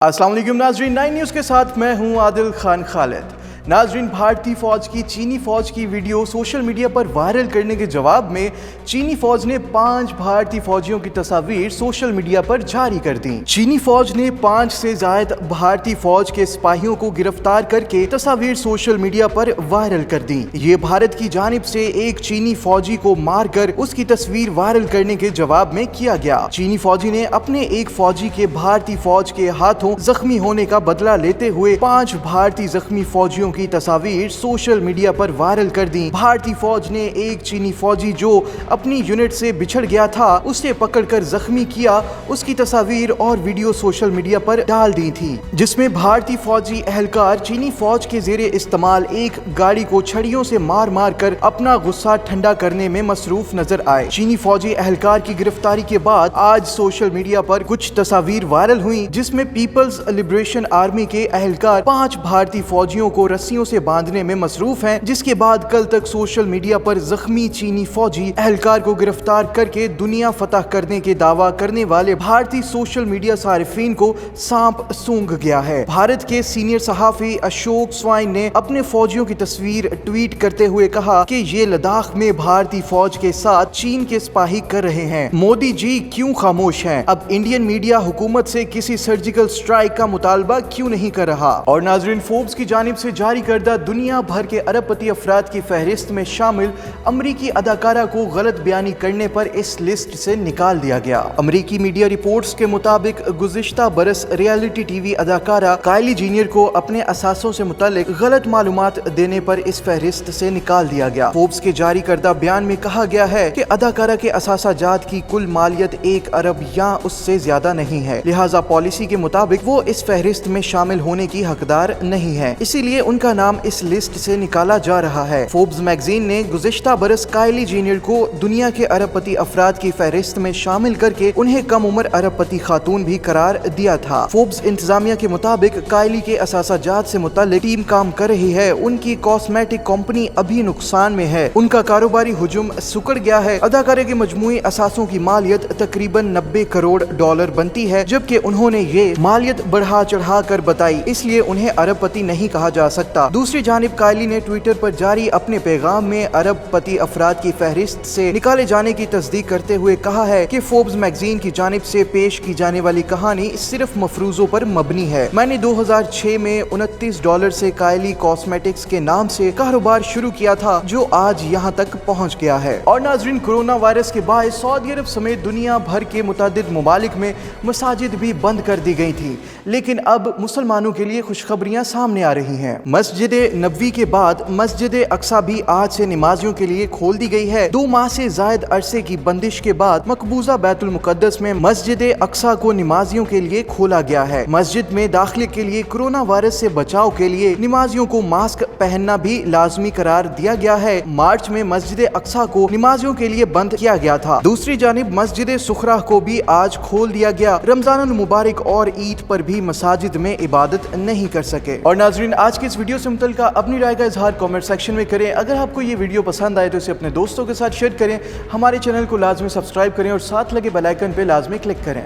अस्सलाम वालेकुम नाजरीन, 9 न्यूज़ के साथ मैं हूं आदिल खान खालिद। नाजरीन, भारतीय फौज की चीनी फौज की वीडियो सोशल मीडिया पर वायरल करने के जवाब में चीनी फौज ने 5 भारतीय फौजियों की तस्वीर सोशल मीडिया पर जारी कर दी। चीनी फौज ने 5 से ज्यादा भारतीय फौज के सिपाहियों को गिरफ्तार करके तस्वीर सोशल मीडिया पर वायरल कर दी। ये भारत की जानिब से एक चीनी फौजी को मारकर उसकी तस्वीर वायरल करने के जवाब में किया गया। चीनी फौजी ने अपने एक फौजी के भारतीय फौज के हाथों जख्मी होने का बदला लेते हुए 5 भारतीय जख्मी फौजियों की तस्वीर सोशल मीडिया पर वायरल कर दी। भारतीय फौज ने एक चीनी फौजी जो अपनी यूनिट से बिछड़ गया था उसे पकड़कर जख्मी किया, उसकी तस्वीर और वीडियो सोशल मीडिया पर डाल दी थी, जिसमें भारतीय फौजी एहलकार चीनी फौज के जेरे इस्तेमाल एक गाड़ी को छड़ियों से मार मार कर अपना गुस्सा ठंडा करने में मसरूफ नजर आए। चीनी फौजी एहलकार की गिरफ्तारी के बाद आज सोशल मीडिया पर कुछ तस्वीर वायरल हुई, जिसमें पीपल्स लिबरेशन आर्मी के एहलकार 5 भारतीय फौजियों को रस्सियों से बांधने में मसरूफ हैं, जिसके बाद कल तक सोशल मीडिया पर जख्मी चीनी फौजी एहलकार को गिरफ्तार करके दुनिया फतह करने के दावा करने वाले भारतीय सोशल मीडिया सारिफीन को सांप सूंघ गया है। भारत के सीनियर सहाफी अशोक स्वाइन ने अपने फौजियों की तस्वीर ट्वीट करते हुए कहा कि ये लद्दाख में भारतीय फौज के साथ चीन के सिपाही कर रहे हैं। मोदी जी क्यों खामोश हैं? अब इंडियन मीडिया हुकूमत से किसी सर्जिकल स्ट्राइक का मुतालबा क्यों नहीं कर रहा? और नाजरीन, फोर्ब्स की जानिब से जारी करदा दुनिया भर के अरबपति अफराद की फहरिस्त में शामिल अमरीकी अदाकारा को गलत बयानी करने पर इस लिस्ट से निकाल दिया गया। अमरीकी मीडिया रिपोर्ट्स के मुताबिक गुज़िश्ता बरस रियलिटी टीवी अदाकारा काइली जेनियर को अपने असासों से मुतालिक गलत मालूमात देने पर इस फहरिस्त से निकाल दिया गया। फोर्ब्स के जारी करदा बयान में कहा गया है कि अदाकारा के असासा जात की कुल मालियत 1 अरब या उससे ज्यादा नहीं है, लिहाजा पॉलिसी के मुताबिक वो इस फहरिस्त में शामिल होने की हकदार नहीं है, इसीलिए उनका नाम इस लिस्ट से निकाला जा रहा है। फोर्ब्स मैगजीन ने गुज़िश्ता बरस काइली जेनियर को दुनिया के अरबपति अफराद की फहरिस्त में शामिल करके उन्हें कम उम्र अरबपति खातून भी करार दिया था। फोर्ब्स इंतजामिया के मुताबिक काइली के असासा जात से मुतालिक टीम काम कर रही है। उनकी कॉस्मेटिक कंपनी अभी नुकसान में है, उनका कारोबारी हुजूम सुकड़ गया है। अदाकारे के मजमूई असासों की मालियत तकरीबन $90 करोड़ बनती है, जबकि उन्होंने ये मालियत बढ़ा चढ़ा कर बताई, इसलिए उन्हें अरबपति नहीं कहा जा सकता। दूसरी जानिब काइली ने ट्विटर पर जारी अपने पैगाम में अरबपति अफराद की फहरिस्त से निकाले जाने की तस्दीक करते हुए कहा है कि फोर्ब्स मैगजीन की जानिब से पेश की जाने वाली कहानी सिर्फ मफरूजों पर मबनी है। मैंने 2006 में $29 से काइली कॉस्मेटिक्स के नाम से कारोबार शुरू किया था, जो आज यहाँ तक पहुँच गया है। और नाजरीन, कोरोना वायरस के बाद सऊदी अरब समेत दुनिया भर के मुतादिद ममालिक में मसाजिद भी बंद कर दी गई थी, लेकिन अब मुसलमानों के लिए खुशखबरियां सामने आ रही हैं। मस्जिद नबवी के बाद मस्जिद अक्सा भी आज से नमाजियों के लिए खोल दी गई है। 2 माह से जायद अरसे की बंदिश के बाद मकबूजा बैतुल मुकद्दस में मस्जिद अक्सा को नमाजियों के लिए खोला गया है। मस्जिद में दाखिले के लिए कोरोना वायरस से बचाव के लिए नमाजियों को मास्क पहनना भी लाजमी करार दिया गया है। मार्च में मस्जिद अक्सा को नमाजियों के लिए बंद किया गया था। दूसरी जानिब मस्जिद सुखरा को भी आज खोल दिया गया। रमजानुल मुबारक और ईद पर भी मसाजिद में इबादत नहीं कर सके। और नाजरीन, आज की इस वीडियो से मुतल्लिका अपनी राय का इजहार कमेंट सेक्शन में करें। अगर आपको ये वीडियो पसंद आए तो इसे अपने दोस्तों के साथ शेयर करें। हमारे चैनल को लाजमी सब्सक्राइब करें और साथ लगे बेल आइकन पे लाजमी क्लिक करें।